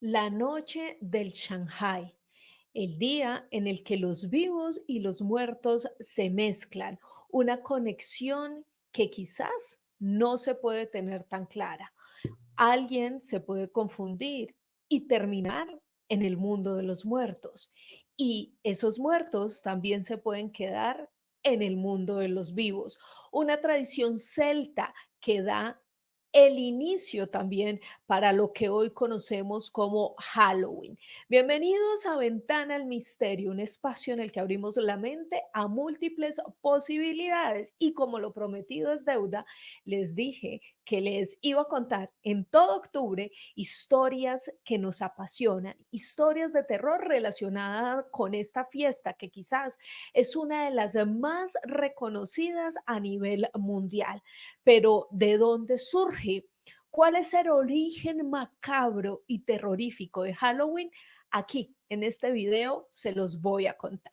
La noche del Shanghai, el día en el que los vivos y los muertos se mezclan, una conexión que quizás no se puede tener tan clara. Alguien se puede confundir y terminar en el mundo de los muertos. Y esos muertos también se pueden quedar en el mundo de los vivos. Una tradición celta que da el inicio también para lo que hoy conocemos como Halloween. Bienvenidos a Ventana al Misterio, un espacio en el que abrimos la mente a múltiples posibilidades y como lo prometido es deuda, les dije que les iba a contar en todo octubre historias que nos apasionan, historias de terror relacionadas con esta fiesta que quizás es una de las más reconocidas a nivel mundial. Pero ¿de dónde surge? ¿Cuál es el origen macabro y terrorífico de Halloween? Aquí, en este video, se los voy a contar.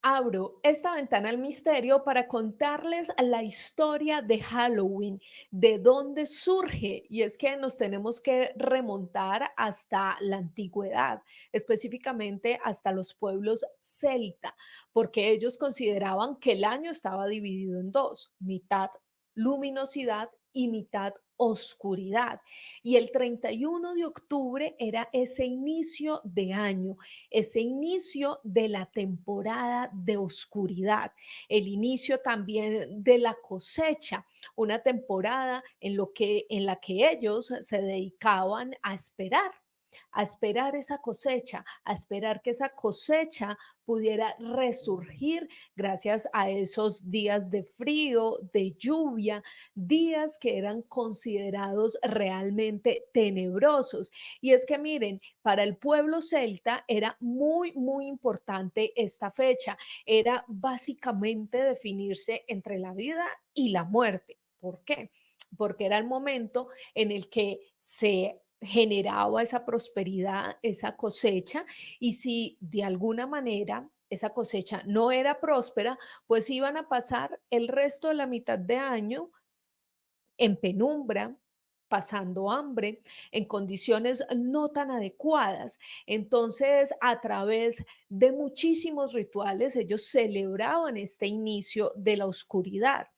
Abro esta ventana al misterio para contarles la historia de Halloween, de dónde surge. Y es que nos tenemos que remontar hasta la antigüedad, específicamente hasta los pueblos celta, porque ellos consideraban que el año estaba dividido en dos, mitad luminosidad y mitad oscuridad. Y el 31 de octubre era ese inicio de año, ese inicio de la temporada de oscuridad, el inicio también de la cosecha, una temporada en la que ellos se dedicaban a esperar esa cosecha, a esperar que esa cosecha pudiera resurgir gracias a esos días de frío, de lluvia, días que eran considerados realmente tenebrosos. Y es que miren, para el pueblo celta era muy, muy importante esta fecha. Era básicamente definirse entre la vida y la muerte. ¿Por qué? Porque era el momento en el que se generaba esa prosperidad, esa cosecha, y si de alguna manera esa cosecha no era próspera, pues iban a pasar el resto de la mitad de año en penumbra, pasando hambre, en condiciones no tan adecuadas. Entonces, a través de muchísimos rituales, ellos celebraban este inicio de la oscuridad.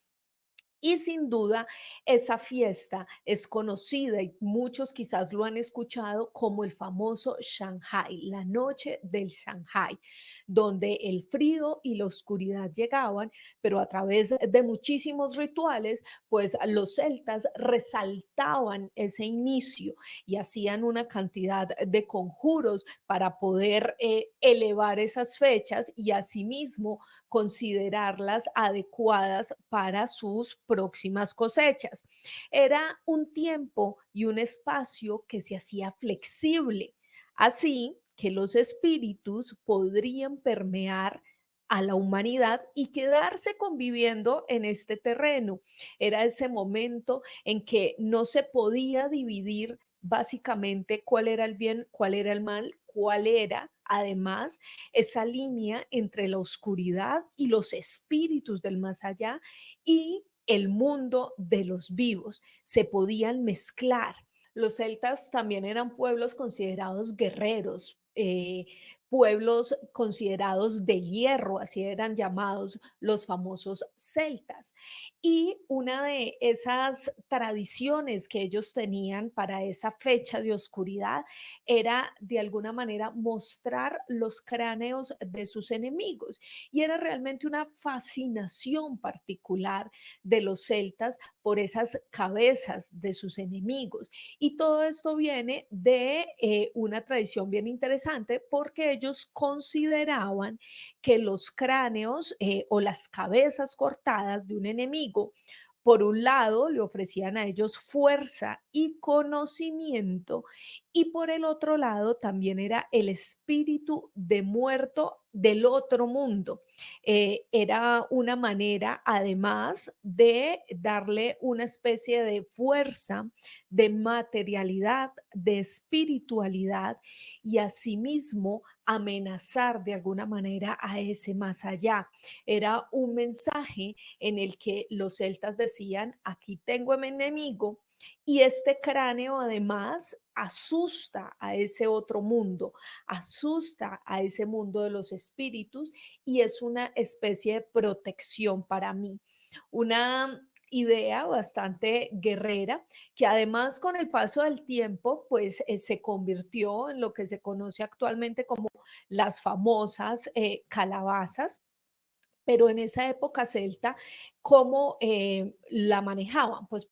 Y sin duda, esa fiesta es conocida y muchos quizás lo han escuchado como el famoso Shanghai, la noche del Shanghai, donde el frío y la oscuridad llegaban, pero a través de muchísimos rituales, pues los celtas resaltaban ese inicio y hacían una cantidad de conjuros para poder elevar esas fechas y asimismo considerarlas adecuadas para sus próximas cosechas. Era un tiempo y un espacio que se hacía flexible, así que los espíritus podrían permear a la humanidad y quedarse conviviendo en este terreno. Era ese momento en que no se podía dividir básicamente cuál era el bien, cuál era el mal, cuál era además esa línea entre la oscuridad y los espíritus del más allá y el mundo de los vivos. Se podían mezclar. Los celtas también eran pueblos considerados guerreros, pueblos considerados de hierro, así eran llamados los famosos celtas. Y una de esas tradiciones que ellos tenían para esa fecha de oscuridad era de alguna manera mostrar los cráneos de sus enemigos. Y era realmente una fascinación particular de los celtas por esas cabezas de sus enemigos. Y todo esto viene de una tradición bien interesante porque ellos consideraban que los cráneos o las cabezas cortadas de un enemigo, por un lado, le ofrecían a ellos fuerza y conocimiento Y por el otro lado también era el espíritu de muerto del otro mundo. Era una manera, además de darle una especie de fuerza, de materialidad, de espiritualidad y asimismo amenazar de alguna manera a ese más allá. Era un mensaje en el que los celtas decían, aquí tengo a mi enemigo y este cráneo además asusta a ese otro mundo, asusta a ese mundo de los espíritus y es una especie de protección para mí. Una idea bastante guerrera que además con el paso del tiempo pues se convirtió en lo que se conoce actualmente como las famosas calabazas, pero en esa época celta, ¿cómo la manejaban? Pues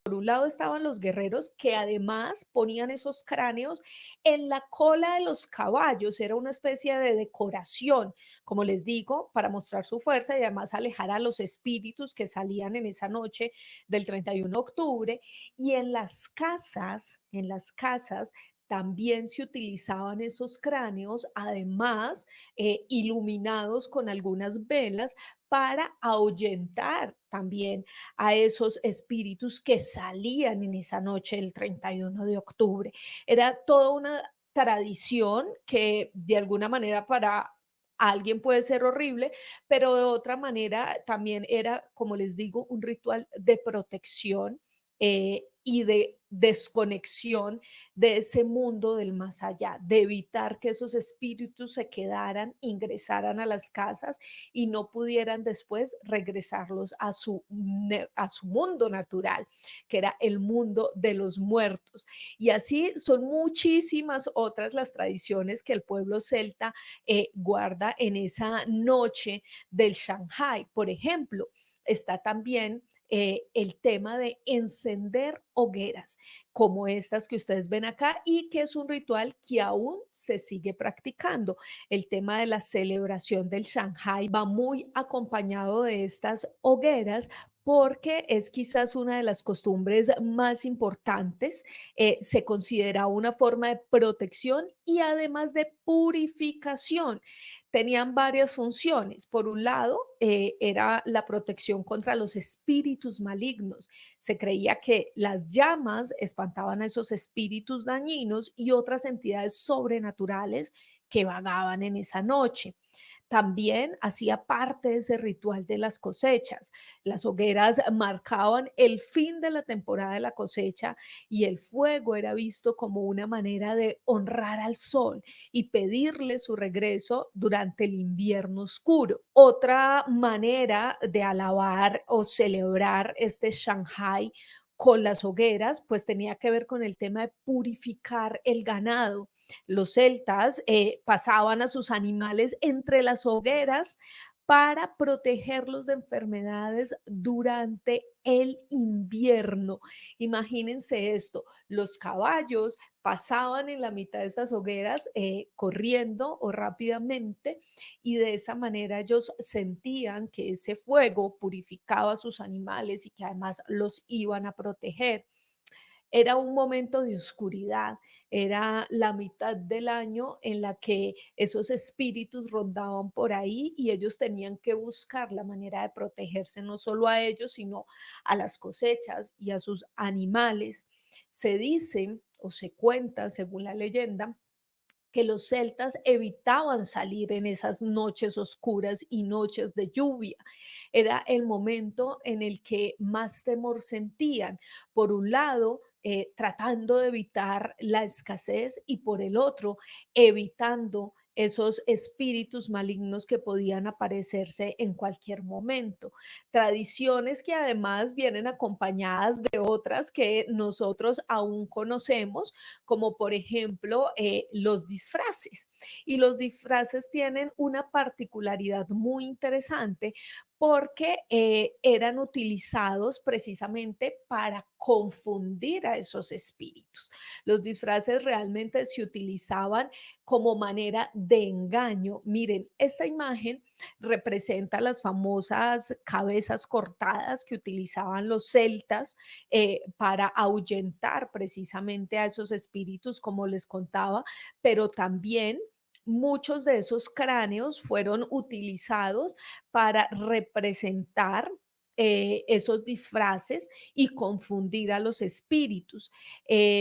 por un lado estaban los guerreros que además ponían esos cráneos en la cola de los caballos, era una especie de decoración, como les digo, para mostrar su fuerza y además alejar a los espíritus que salían en esa noche del 31 de octubre. Y en las casas también se utilizaban esos cráneos, además iluminados con algunas velas para ahuyentar también a esos espíritus que salían en esa noche del 31 de octubre. Era toda una tradición que de alguna manera para alguien puede ser horrible, pero de otra manera también era, como les digo, un ritual de protección y de desconexión de ese mundo del más allá, de evitar que esos espíritus se quedaran, ingresaran a las casas y no pudieran después regresarlos a su mundo natural, que era el mundo de los muertos. Y así son muchísimas otras las tradiciones que el pueblo celta guarda en esa noche del Shanghai. Por ejemplo, está también el tema de encender hogueras, como estas que ustedes ven acá, y que es un ritual que aún se sigue practicando. El tema de la celebración del Shanghai va muy acompañado de estas hogueras porque es quizás una de las costumbres más importantes. Se considera una forma de protección y además de purificación. Tenían varias funciones. Por un lado, era la protección contra los espíritus malignos. Se creía que las llamas espantaban a esos espíritus dañinos y otras entidades sobrenaturales que vagaban en esa noche. También hacía parte de ese ritual de las cosechas. Las hogueras marcaban el fin de la temporada de la cosecha y el fuego era visto como una manera de honrar al sol y pedirle su regreso durante el invierno oscuro. Otra manera de alabar o celebrar este Shanghai con las hogueras, pues tenía que ver con el tema de purificar el ganado. Los celtas pasaban a sus animales entre las hogueras para protegerlos de enfermedades durante el invierno. Imagínense esto, los caballos pasaban en la mitad de estas hogueras corriendo o rápidamente y de esa manera ellos sentían que ese fuego purificaba a sus animales y que además los iban a proteger. Era un momento de oscuridad, era la mitad del año en la que esos espíritus rondaban por ahí y ellos tenían que buscar la manera de protegerse no solo a ellos, sino a las cosechas y a sus animales. Se dice o se cuenta, según la leyenda, que los celtas evitaban salir en esas noches oscuras y noches de lluvia. Era el momento en el que más temor sentían. Por un lado, tratando de evitar la escasez y por el otro, evitando esos espíritus malignos que podían aparecerse en cualquier momento. Tradiciones que además vienen acompañadas de otras que nosotros aún conocemos, como por ejemplo los disfraces. Y los disfraces tienen una particularidad muy interesante porque eran utilizados precisamente para confundir a esos espíritus. Los disfraces realmente se utilizaban como manera de engaño. Miren, esta imagen representa las famosas cabezas cortadas que utilizaban los celtas para ahuyentar precisamente a esos espíritus, como les contaba, pero también muchos de esos cráneos fueron utilizados para representar esos disfraces y confundir a los espíritus.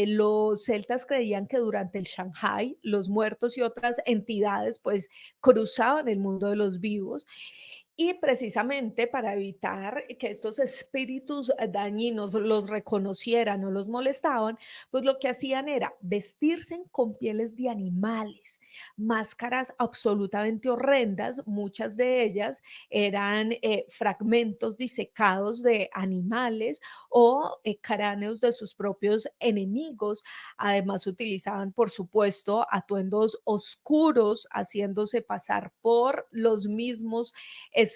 Los celtas creían que durante el Shanghai los muertos y otras entidades pues cruzaban el mundo de los vivos y precisamente para evitar que estos espíritus dañinos los reconocieran o los molestaban, pues lo que hacían era vestirse con pieles de animales, máscaras absolutamente horrendas, muchas de ellas eran fragmentos disecados de animales o cráneos de sus propios enemigos. Además utilizaban, por supuesto, atuendos oscuros, haciéndose pasar por los mismos espíritus.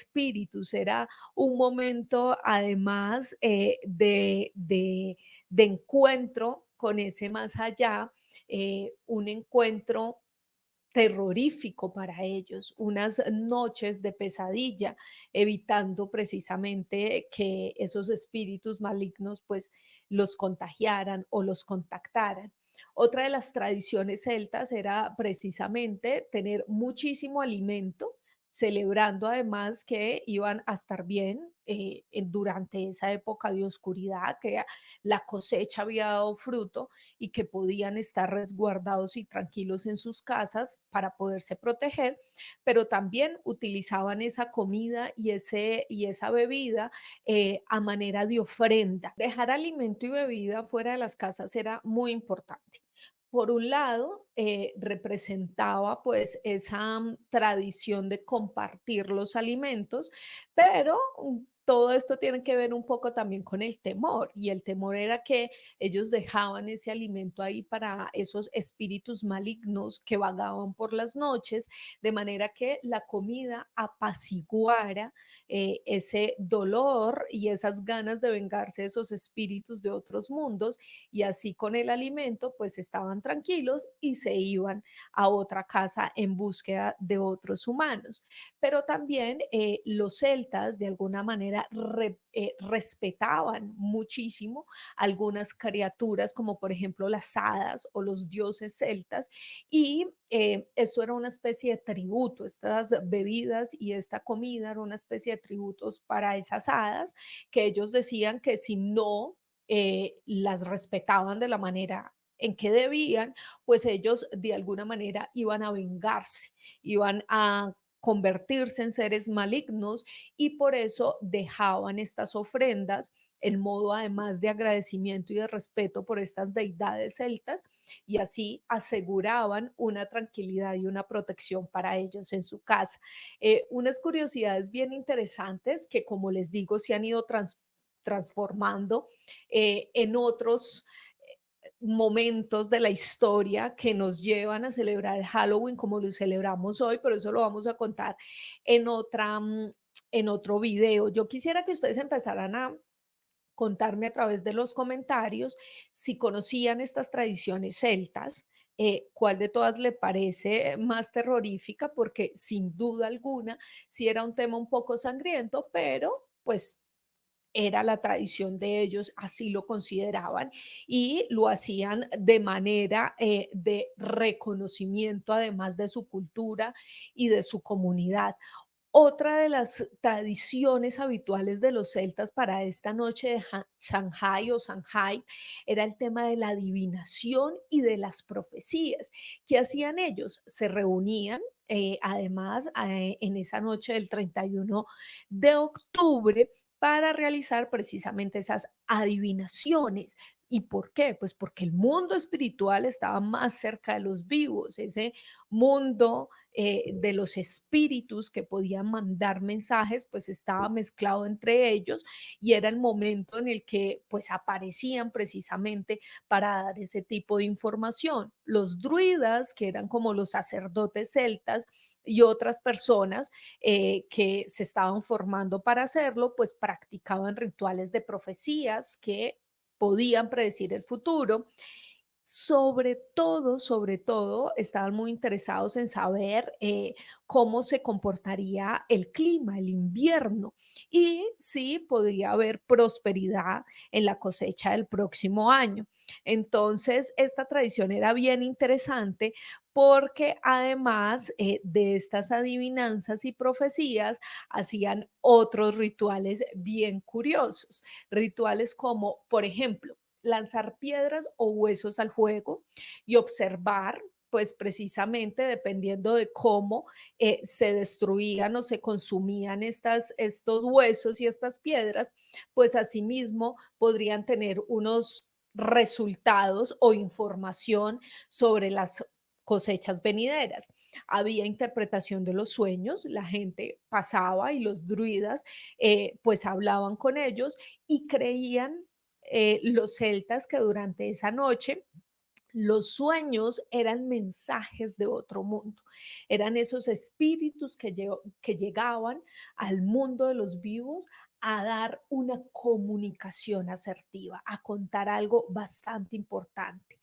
Era un momento además de encuentro con ese más allá, un encuentro terrorífico para ellos, unas noches de pesadilla, evitando precisamente que esos espíritus malignos pues los contagiaran o los contactaran. Otra de las tradiciones celtas era precisamente tener muchísimo alimento, celebrando además que iban a estar bien durante esa época de oscuridad, que la cosecha había dado fruto y que podían estar resguardados y tranquilos en sus casas para poderse proteger, pero también utilizaban esa comida y esa bebida a manera de ofrenda. Dejar alimento y bebida fuera de las casas era muy importante. Por un lado, representaba pues esa tradición de compartir los alimentos, pero todo esto tiene que ver un poco también con el temor, y el temor era que ellos dejaban ese alimento ahí para esos espíritus malignos que vagaban por las noches, de manera que la comida apaciguara ese dolor y esas ganas de vengarse de esos espíritus de otros mundos, y así con el alimento pues estaban tranquilos y se iban a otra casa en búsqueda de otros humanos. Pero también los celtas de alguna manera respetaban muchísimo algunas criaturas como por ejemplo las hadas o los dioses celtas, y esto era una especie de tributo, estas bebidas y esta comida era una especie de tributos para esas hadas, que ellos decían que si no las respetaban de la manera en que debían, pues ellos de alguna manera iban a vengarse, iban a convertirse en seres malignos, y por eso dejaban estas ofrendas en modo además de agradecimiento y de respeto por estas deidades celtas, y así aseguraban una tranquilidad y una protección para ellos en su casa. Unas curiosidades bien interesantes que, como les digo, se han ido transformando en otros momentos de la historia que nos llevan a celebrar el Halloween como lo celebramos hoy, pero eso lo vamos a contar en en otro video. Yo quisiera que ustedes empezaran a contarme a través de los comentarios si conocían estas tradiciones celtas, cuál de todas le parece más terrorífica, porque sin duda alguna sí era un tema un poco sangriento, pero pues era la tradición de ellos, así lo consideraban y lo hacían de manera de reconocimiento, además de su cultura y de su comunidad. Otra de las tradiciones habituales de los celtas para esta noche de Shanghai o Shanghai era el tema de la adivinación y de las profecías. ¿Qué hacían ellos? Se reunían, además, en esa noche del 31 de octubre para realizar precisamente esas adivinaciones. ¿Y por qué? Pues porque el mundo espiritual estaba más cerca de los vivos, ese mundo de los espíritus que podían mandar mensajes, pues estaba mezclado entre ellos y era el momento en el que pues aparecían precisamente para dar ese tipo de información. Los druidas, que eran como los sacerdotes celtas, y otras personas que se estaban formando para hacerlo, pues practicaban rituales de profecías que podían predecir el futuro. Sobre todo, estaban muy interesados en saber cómo se comportaría el clima, el invierno, y si podría haber prosperidad en la cosecha del próximo año. Entonces, esta tradición era bien interesante porque además de estas adivinanzas y profecías, hacían otros rituales bien curiosos. Rituales como, por ejemplo, lanzar piedras o huesos al fuego y observar, pues precisamente dependiendo de cómo se destruían o se consumían estos huesos y estas piedras, pues asimismo podrían tener unos resultados o información sobre las cosechas venideras. Había interpretación de los sueños, la gente pasaba y los druidas pues hablaban con ellos y creían los celtas que durante esa noche los sueños eran mensajes de otro mundo, eran esos espíritus que llegaban al mundo de los vivos a dar una comunicación asertiva, a contar algo bastante importante.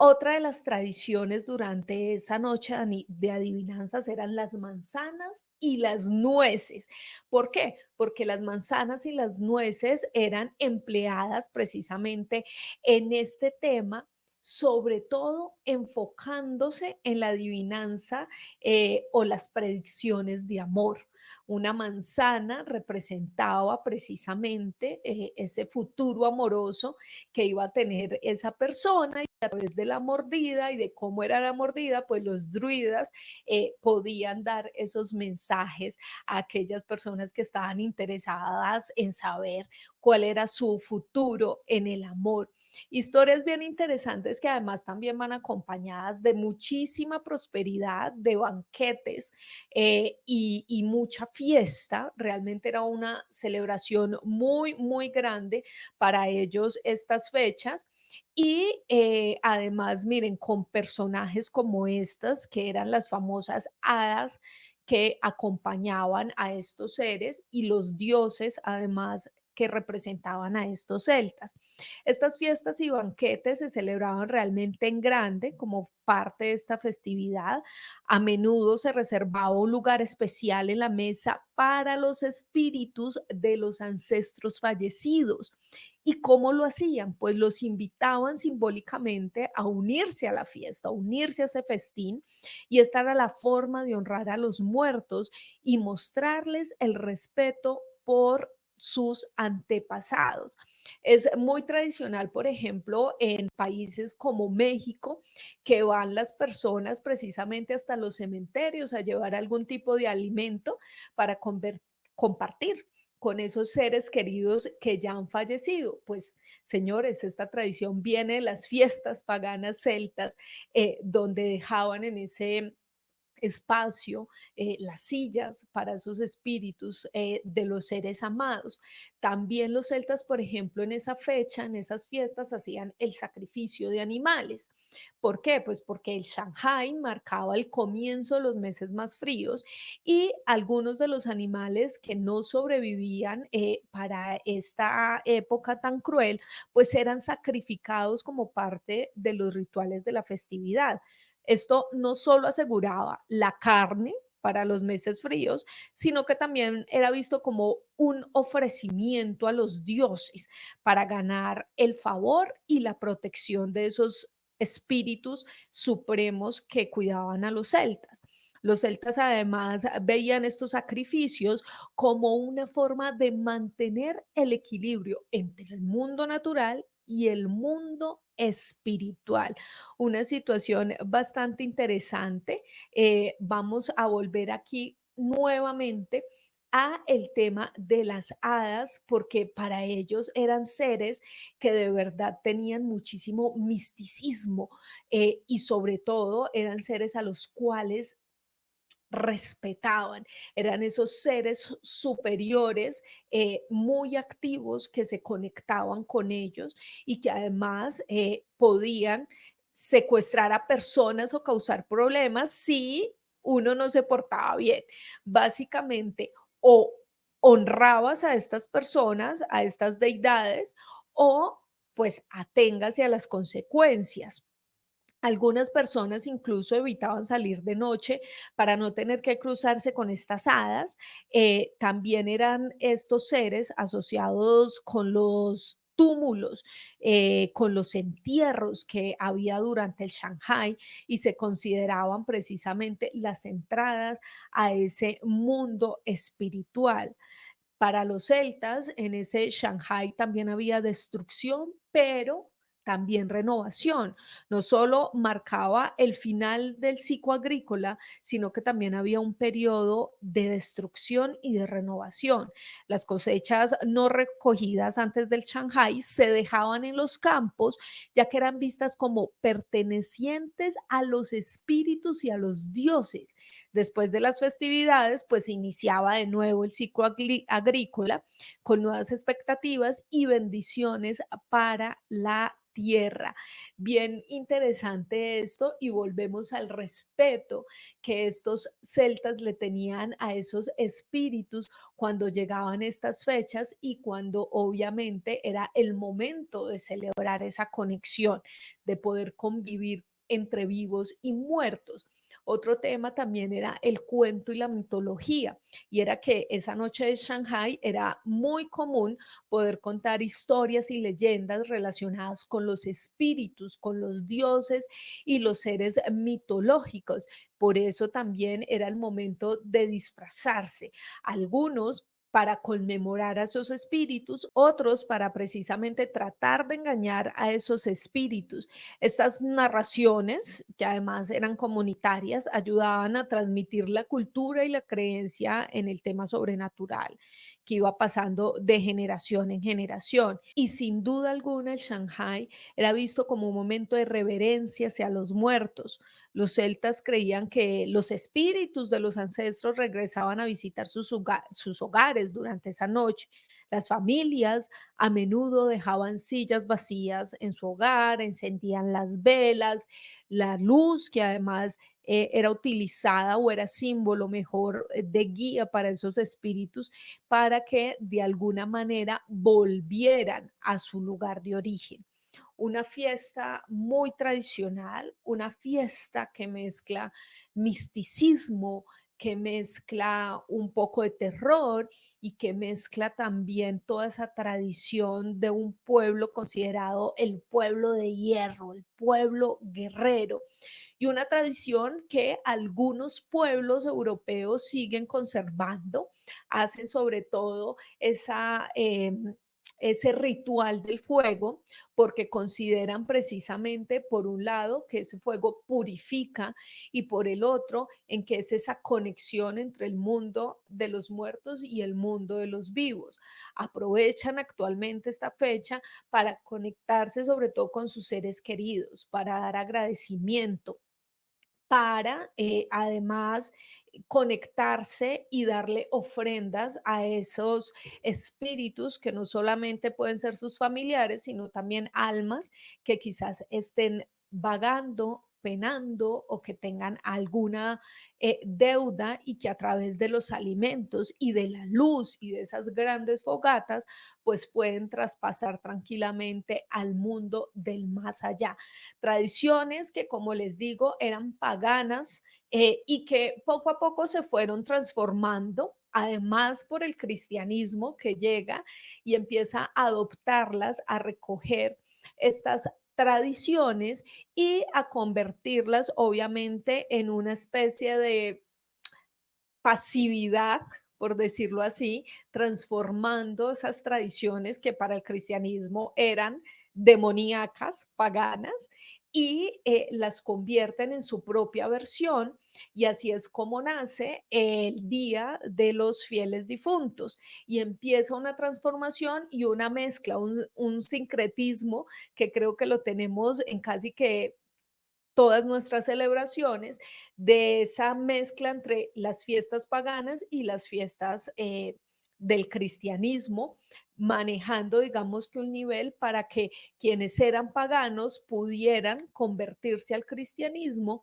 Otra de las tradiciones durante esa noche de adivinanzas eran las manzanas y las nueces. ¿Por qué? Porque las manzanas y las nueces eran empleadas precisamente en este tema, sobre todo enfocándose en la adivinanza o las predicciones de amor. Una manzana representaba precisamente ese futuro amoroso que iba a tener esa persona, y a través de la mordida y de cómo era la mordida, pues los druidas podían dar esos mensajes a aquellas personas que estaban interesadas en saber cuál era su futuro en el amor. Historias bien interesantes que además también van acompañadas de muchísima prosperidad, de banquetes y mucha fiesta. Realmente era una celebración muy, muy grande para ellos estas fechas. Y además, miren, con personajes como estas, que eran las famosas hadas que acompañaban a estos seres y los dioses, además, que representaban a estos celtas. Estas fiestas y banquetes se celebraban realmente en grande como parte de esta festividad. A menudo se reservaba un lugar especial en la mesa para los espíritus de los ancestros fallecidos. ¿Y cómo lo hacían? Pues los invitaban simbólicamente a unirse a la fiesta, a unirse a ese festín, y esta era la forma de honrar a los muertos y mostrarles el respeto por sus antepasados. Es muy tradicional, por ejemplo, en países como México, que van las personas precisamente hasta los cementerios a llevar algún tipo de alimento para compartir con esos seres queridos que ya han fallecido. Pues, señores, esta tradición viene de las fiestas paganas celtas, donde dejaban en ese espacio, las sillas para esos espíritus de los seres amados. También los celtas, por ejemplo, en esa fecha, en esas fiestas, hacían el sacrificio de animales. ¿Por qué? Pues porque el Shanghai marcaba el comienzo de los meses más fríos y algunos de los animales que no sobrevivían para esta época tan cruel, pues eran sacrificados como parte de los rituales de la festividad. Esto no solo aseguraba la carne para los meses fríos, sino que también era visto como un ofrecimiento a los dioses para ganar el favor y la protección de esos espíritus supremos que cuidaban a los celtas. Los celtas además veían estos sacrificios como una forma de mantener el equilibrio entre el mundo natural y el mundo espiritual. Una situación bastante interesante. Vamos a volver aquí nuevamente a el tema de las hadas, porque para ellos eran seres que de verdad tenían muchísimo misticismo, y sobre todo eran seres a los cuales respetaban. Eran esos seres superiores, muy activos, que se conectaban con ellos y que además podían secuestrar a personas o causar problemas si uno no se portaba bien. Básicamente, o honrabas a estas personas, a estas deidades, o pues aténgase a las consecuencias. Algunas personas incluso evitaban salir de noche para no tener que cruzarse con estas hadas. También eran estos seres asociados con los túmulos, con los entierros que había durante el Shanghai, y se consideraban precisamente las entradas a ese mundo espiritual. Para los celtas, en ese Shanghai también había destrucción, pero también renovación. No solo marcaba el final del ciclo agrícola, sino que también había un periodo de destrucción y de renovación. Las cosechas no recogidas antes del Shanghai se dejaban en los campos, ya que eran vistas como pertenecientes a los espíritus y a los dioses. Después de las festividades, pues se iniciaba de nuevo el ciclo agrícola con nuevas expectativas y bendiciones para la tierra. Bien interesante esto, y volvemos al respeto que estos celtas le tenían a esos espíritus cuando llegaban estas fechas y cuando obviamente era el momento de celebrar esa conexión, de poder convivir entre vivos y muertos. Otro tema también era el cuento y la mitología, y era que esa noche de Shanghai era muy común poder contar historias y leyendas relacionadas con los espíritus, con los dioses y los seres mitológicos. Por eso también era el momento de disfrazarse. Algunos para conmemorar a esos espíritus, otros para precisamente tratar de engañar a esos espíritus. Estas narraciones, que además eran comunitarias, ayudaban a transmitir la cultura y la creencia en el tema sobrenatural, que iba pasando de generación en generación. Y sin duda alguna, el Shanghai era visto como un momento de reverencia hacia los muertos. Los celtas creían que los espíritus de los ancestros regresaban a visitar sus hogares durante esa noche. Las familias a menudo dejaban sillas vacías en su hogar, encendían las velas, la luz que además era utilizada o era símbolo mejor de guía para esos espíritus, para que de alguna manera volvieran a su lugar de origen. Una fiesta muy tradicional, una fiesta que mezcla misticismo, que mezcla un poco de terror y que mezcla también toda esa tradición de un pueblo considerado el pueblo de hierro, el pueblo guerrero, y una tradición que algunos pueblos europeos siguen conservando. Hacen sobre todo ese ritual del fuego, porque consideran precisamente, por un lado, que ese fuego purifica, y por el otro, en que es esa conexión entre el mundo de los muertos y el mundo de los vivos. Aprovechan actualmente esta fecha para conectarse sobre todo con sus seres queridos, para dar agradecimiento, para además conectarse y darle ofrendas a esos espíritus que no solamente pueden ser sus familiares, sino también almas que quizás estén vagando, penando, o que tengan alguna deuda, y que a través de los alimentos y de la luz y de esas grandes fogatas, pues pueden traspasar tranquilamente al mundo del más allá. Tradiciones que, como les digo, eran paganas, y que poco a poco se fueron transformando, además por el cristianismo que llega y empieza a adoptarlas, a recoger estas tradiciones y a convertirlas obviamente en una especie de pasividad, por decirlo así, transformando esas tradiciones que para el cristianismo eran demoníacas, paganas, y las convierten en su propia versión y así es como nace el Día de los Fieles Difuntos y empieza una transformación y una mezcla, un sincretismo que creo que lo tenemos en casi que todas nuestras celebraciones, de esa mezcla entre las fiestas paganas y las fiestas del cristianismo, manejando, digamos que un nivel para que quienes eran paganos pudieran convertirse al cristianismo,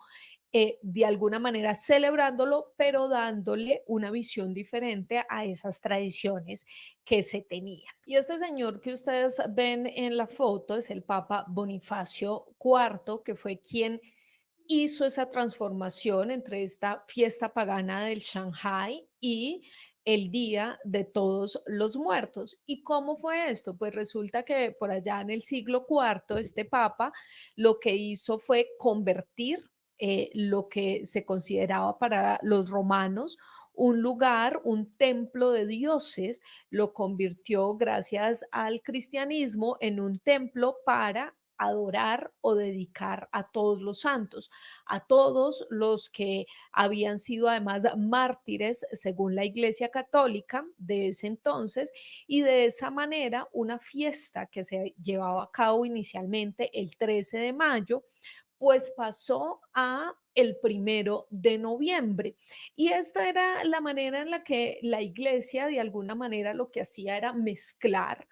de alguna manera celebrándolo, pero dándole una visión diferente a esas tradiciones que se tenían. Y este señor que ustedes ven en la foto es el Papa Bonifacio IV, que fue quien hizo esa transformación entre esta fiesta pagana del Shanghai y el Día de Todos los Muertos. ¿Y cómo fue esto? Pues resulta que por allá en el siglo IV, este papa lo que hizo fue convertir lo que se consideraba para los romanos un lugar, un templo de dioses, lo convirtió gracias al cristianismo en un templo para adorar o dedicar a todos los santos, a todos los que habían sido además mártires según la Iglesia Católica de ese entonces, y de esa manera una fiesta que se llevaba a cabo inicialmente el 13 de mayo, pues pasó a el 1 de noviembre. Y esta era la manera en la que la iglesia de alguna manera lo que hacía era mezclar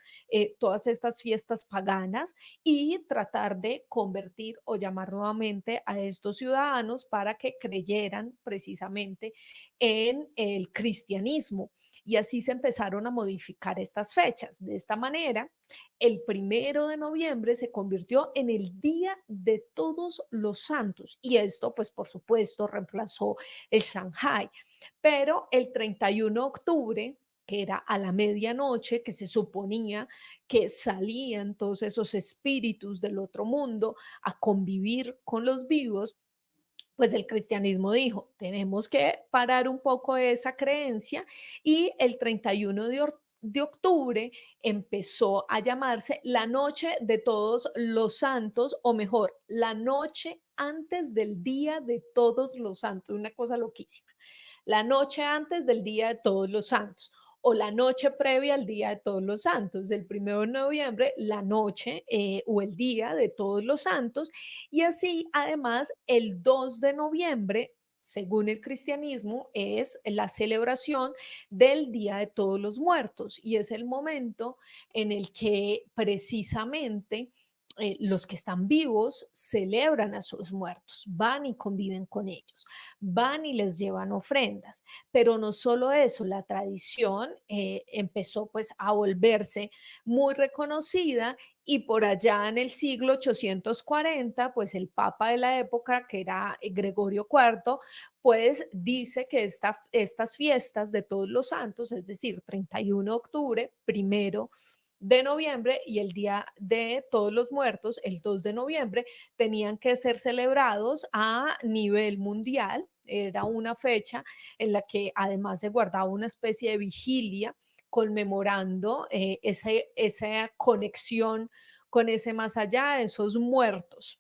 todas estas fiestas paganas y tratar de convertir o llamar nuevamente a estos ciudadanos para que creyeran precisamente en el cristianismo. Y así se empezaron a modificar estas fechas. De esta manera, el 1 de noviembre se convirtió en el Día de Todos los Santos y esto, pues por supuesto, reemplazó el Shanghai. Pero el 31 de octubre, que era a la medianoche, que se suponía que salían todos esos espíritus del otro mundo a convivir con los vivos, pues el cristianismo dijo, tenemos que parar un poco esa creencia y el 31 de octubre empezó a llamarse la noche de todos los santos, o mejor, la noche antes del día de todos los santos, una cosa loquísima. La noche antes del día de todos los santos o la noche previa al Día de Todos los Santos, del 1 de noviembre, la noche o el Día de Todos los Santos, y así además el 2 de noviembre, según el cristianismo, es la celebración del Día de Todos los Muertos y es el momento en el que precisamente los que están vivos celebran a sus muertos, van y conviven con ellos, van y les llevan ofrendas. Pero no solo eso, la tradición empezó pues a volverse muy reconocida y por allá en el siglo 840, pues el papa de la época, que era Gregorio IV, pues dice que estas fiestas de todos los santos, es decir, 31 de octubre, 1 de noviembre y el Día de Todos los Muertos, el 2 de noviembre, tenían que ser celebrados a nivel mundial. Era una fecha en la que además se guardaba una especie de vigilia conmemorando esa conexión con ese más allá, esos muertos.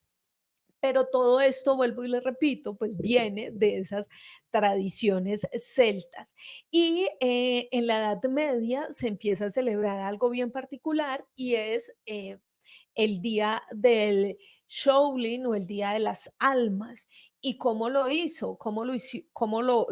Pero todo esto, vuelvo y le repito, pues viene de esas tradiciones celtas. Y en la Edad Media se empieza a celebrar algo bien particular y es el día del Shaolin o el Día de las Almas. ¿Y cómo lo hizo? ¿Cómo lo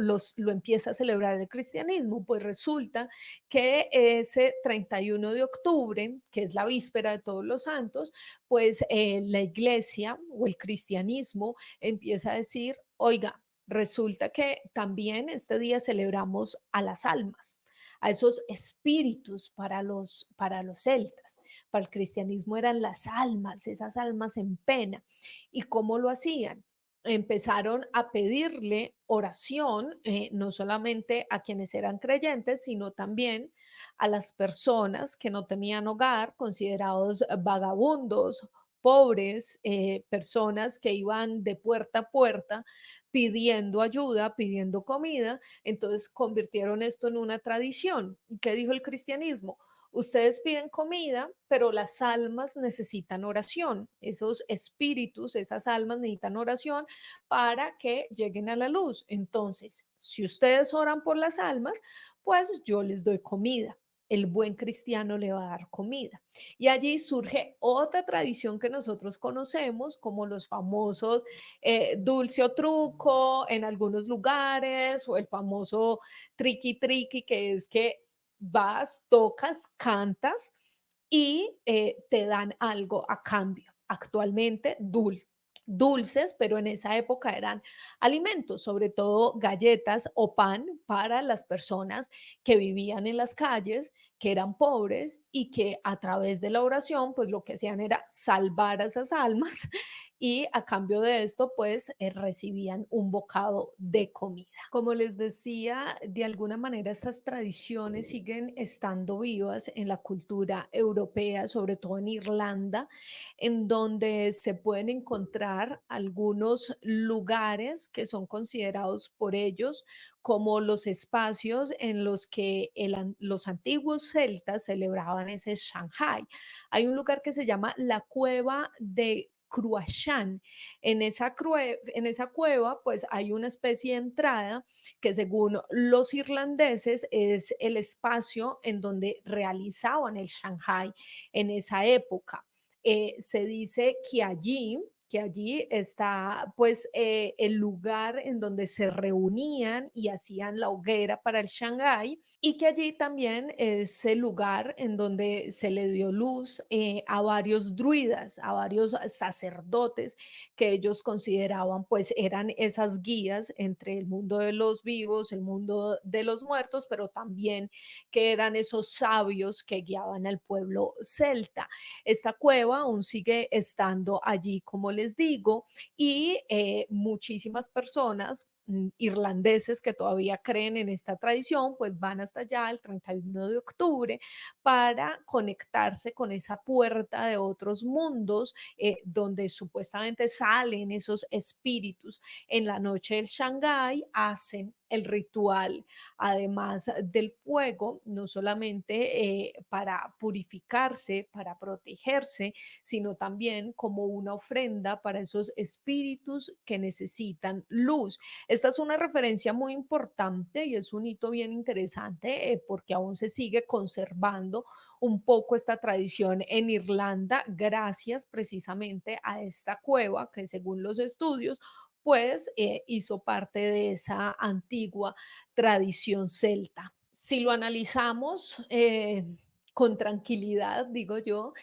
empieza a celebrar el cristianismo? Pues resulta que ese 31 de octubre, que es la víspera de todos los santos, pues la iglesia o el cristianismo empieza a decir, oiga, resulta que también este día celebramos a las almas, a esos espíritus para los celtas. Para el cristianismo eran las almas, esas almas en pena. ¿Y cómo lo hacían? Empezaron a pedirle oración, no solamente a quienes eran creyentes, sino también a las personas que no tenían hogar, considerados vagabundos, pobres, personas que iban de puerta a puerta pidiendo ayuda, pidiendo comida. Entonces convirtieron esto en una tradición. ¿Qué dijo el cristianismo? Ustedes piden comida, pero las almas necesitan oración. Esos espíritus, esas almas necesitan oración para que lleguen a la luz. Entonces, si ustedes oran por las almas, pues yo les doy comida. El buen cristiano le va a dar comida. Y allí surge otra tradición que nosotros conocemos como los famosos dulce o truco en algunos lugares o el famoso triqui triqui, que es que vas, tocas, cantas y te dan algo a cambio. Actualmente dulces, pero en esa época eran alimentos, sobre todo galletas o pan para las personas que vivían en las calles, que eran pobres y que a través de la oración, pues lo que hacían era salvar a esas almas y a cambio de esto, pues recibían un bocado de comida. Como les decía, de alguna manera esas tradiciones siguen estando vivas en la cultura europea, sobre todo en Irlanda, en donde se pueden encontrar algunos lugares que son considerados por ellos como los espacios en los que los antiguos celtas celebraban ese Shanghai. Hay un lugar que se llama la cueva de Cruachan. En esa cueva, pues hay una especie de entrada que según los irlandeses es el espacio en donde realizaban el Shanghai en esa época. Se dice que allí está pues el lugar en donde se reunían y hacían la hoguera para el Shanghai y que allí también es el lugar en donde se le dio luz a varios druidas, a varios sacerdotes que ellos consideraban pues eran esas guías entre el mundo de los vivos, el mundo de los muertos, pero también que eran esos sabios que guiaban al pueblo celta. Esta cueva aún sigue estando allí, como les digo, y muchísimas personas irlandeses que todavía creen en esta tradición, pues van hasta allá el 31 de octubre para conectarse con esa puerta de otros mundos donde supuestamente salen esos espíritus. En la noche del Shanghái hacen el ritual, además del fuego, no solamente para purificarse, para protegerse, sino también como una ofrenda para esos espíritus que necesitan luz. Esta es una referencia muy importante y es un hito bien interesante porque aún se sigue conservando un poco esta tradición en Irlanda gracias precisamente a esta cueva que según los estudios pues hizo parte de esa antigua tradición celta. Si lo analizamos con tranquilidad, digo yo,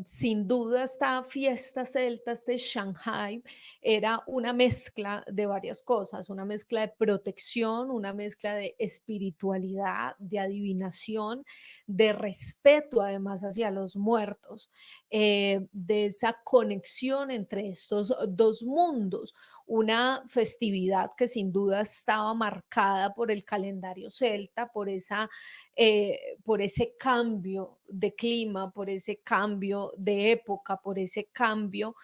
sin duda esta fiesta celta, este Shanghai, era una mezcla de varias cosas, una mezcla de protección, una mezcla de espiritualidad, de adivinación, de respeto además hacia los muertos, de esa conexión entre estos dos mundos, una festividad que sin duda estaba marcada por el calendario celta, por ese cambio de clima, por ese cambio de época, por ese cambio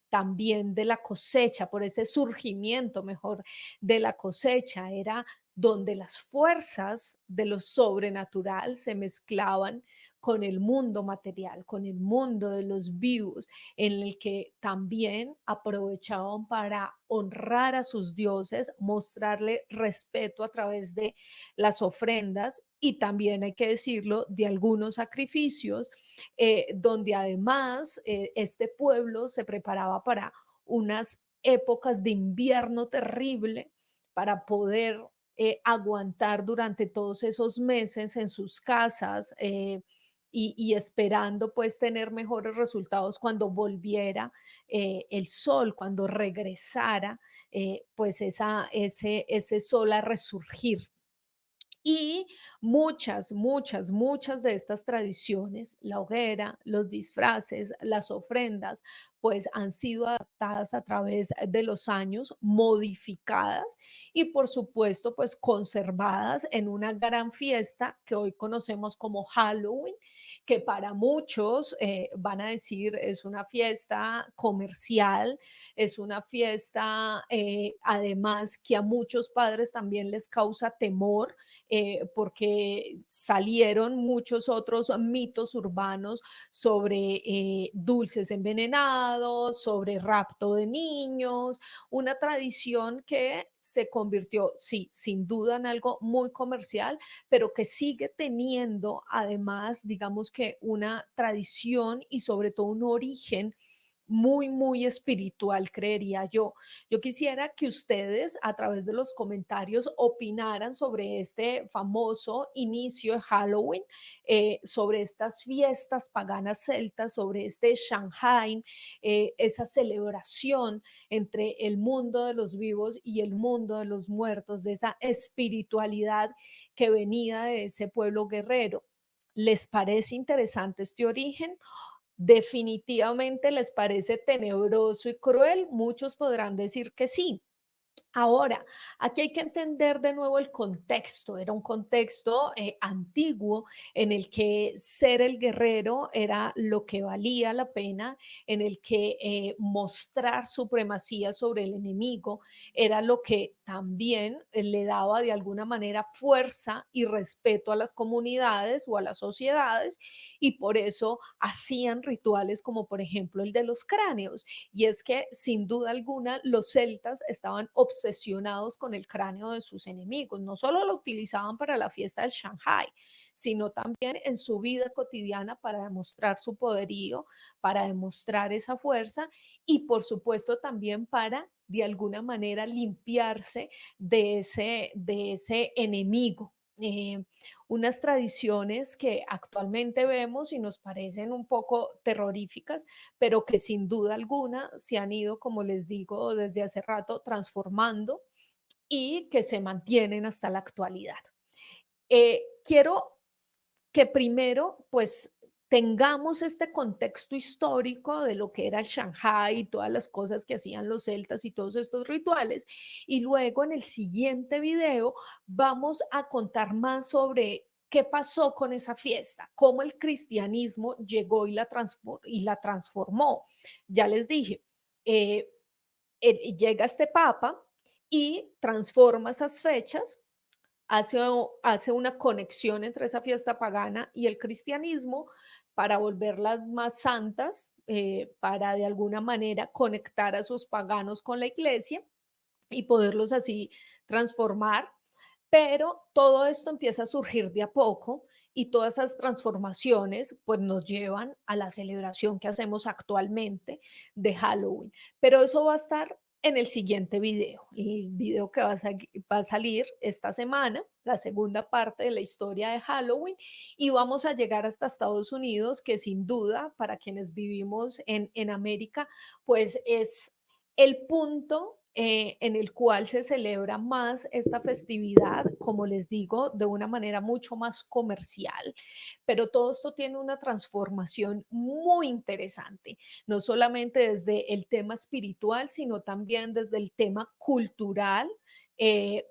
también de la cosecha, por ese surgimiento mejor de la cosecha. Era donde las fuerzas de lo sobrenatural se mezclaban con el mundo material, con el mundo de los vivos, en el que también aprovechaban para honrar a sus dioses, mostrarle respeto a través de las ofrendas y también hay que decirlo, de algunos sacrificios, donde además este pueblo se preparaba para unas épocas de invierno terrible para poder aguantar durante todos esos meses en sus casas y esperando pues tener mejores resultados cuando volviera el sol, cuando regresara pues ese sol a resurgir. Y muchas de estas tradiciones, la hoguera, los disfraces, las ofrendas, pues han sido adaptadas a través de los años, modificadas y por supuesto pues conservadas en una gran fiesta que hoy conocemos como Halloween, que para muchos van a decir es una fiesta comercial, es una fiesta además que a muchos padres también les causa temor porque salieron muchos otros mitos urbanos sobre dulces envenenados, sobre rapto de niños, una tradición que se convirtió, sí, sin duda en algo muy comercial, pero que sigue teniendo además, digamos que una tradición y sobre todo un origen muy, muy espiritual, creería yo. Yo quisiera que ustedes a través de los comentarios opinaran sobre este famoso inicio de Halloween, sobre estas fiestas paganas celtas, sobre este Shanghai, esa celebración entre el mundo de los vivos y el mundo de los muertos, de esa espiritualidad que venía de ese pueblo guerrero. ¿Les parece interesante este origen? ¿Definitivamente les parece tenebroso y cruel? Muchos podrán decir que sí. Ahora, aquí hay que entender de nuevo el contexto. Era un contexto antiguo en el que ser el guerrero era lo que valía la pena, en el que mostrar supremacía sobre el enemigo era lo que también le daba de alguna manera fuerza y respeto a las comunidades o a las sociedades, y por eso hacían rituales como por ejemplo el de los cráneos. Y es que sin duda alguna los celtas estaban obsesionados con el cráneo de sus enemigos. No solo lo utilizaban para la fiesta del Shanghai, sino también en su vida cotidiana para demostrar su poderío, para demostrar esa fuerza y por supuesto también para de alguna manera limpiarse de ese enemigo. Unas tradiciones que actualmente vemos y nos parecen un poco terroríficas, pero que sin duda alguna se han ido, como les digo, desde hace rato transformando y que se mantienen hasta la actualidad. Quiero que primero, pues, tengamos este contexto histórico de lo que era el Shanghai y todas las cosas que hacían los celtas y todos estos rituales. Y luego en el siguiente video vamos a contar más sobre qué pasó con esa fiesta, cómo el cristianismo llegó y la transformó. Ya les dije, eh, llega este papa y transforma esas fechas, hace, hace una conexión entre esa fiesta pagana y el cristianismo para volverlas más santas, para de alguna manera conectar a esos paganos con la iglesia y poderlos así transformar. Pero todo esto empieza a surgir de a poco y todas esas transformaciones pues nos llevan a la celebración que hacemos actualmente de Halloween. Pero eso va a estar en el siguiente video, el video que va a salir esta semana, la segunda parte de la historia de Halloween, y vamos a llegar hasta Estados Unidos, que sin duda para quienes vivimos en América, pues es el punto en el cual se celebra más esta festividad, como les digo, de una manera mucho más comercial, pero todo esto tiene una transformación muy interesante, no solamente desde el tema espiritual, sino también desde el tema cultural,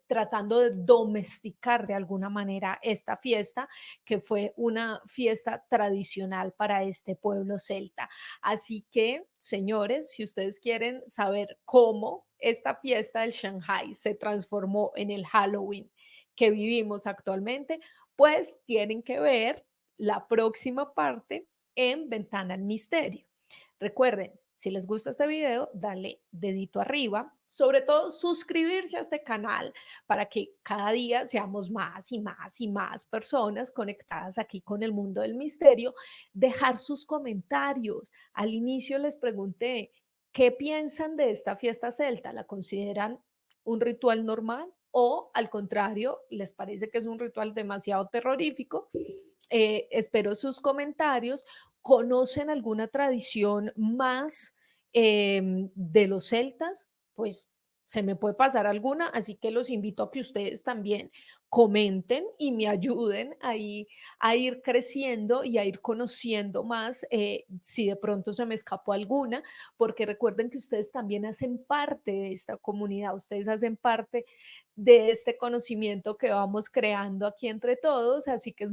tratando de domesticar de alguna manera esta fiesta, que fue una fiesta tradicional para este pueblo celta. Así que, señores, si ustedes quieren saber cómo esta fiesta del Shanghai se transformó en el Halloween que vivimos actualmente, pues tienen que ver la próxima parte en Ventana al Misterio. Recuerden, si les gusta este video, dale dedito arriba, sobre todo suscribirse a este canal para que cada día seamos más y más y más personas conectadas aquí con el mundo del misterio, dejar sus comentarios. Al inicio les pregunté, ¿qué piensan de esta fiesta celta? ¿La consideran un ritual normal o al contrario, les parece que es un ritual demasiado terrorífico? Espero sus comentarios. ¿Conocen alguna tradición más de los celtas? Pues se me puede pasar alguna, así que los invito a que ustedes también comenten y me ayuden ahí a ir creciendo y a ir conociendo más si de pronto se me escapó alguna, porque recuerden que ustedes también hacen parte de esta comunidad, ustedes hacen parte de este conocimiento que vamos creando aquí entre todos, así que es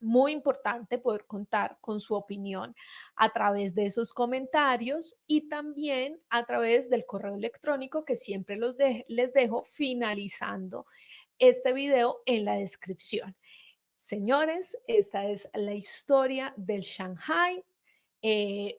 muy importante poder contar con su opinión a través de esos comentarios y también a través del correo electrónico que siempre les dejo finalizando este video en la descripción. Señores, esta es la historia del Shanghai,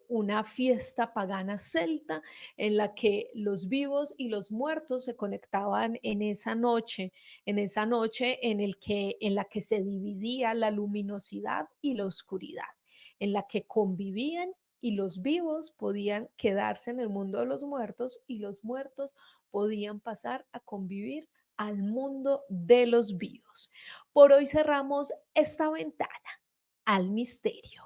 una fiesta pagana celta en la que los vivos y los muertos se conectaban en esa noche en la que se dividía la luminosidad y la oscuridad, en la que convivían y los vivos podían quedarse en el mundo de los muertos y los muertos podían pasar a convivir al mundo de los vivos. Por hoy cerramos esta ventana al misterio.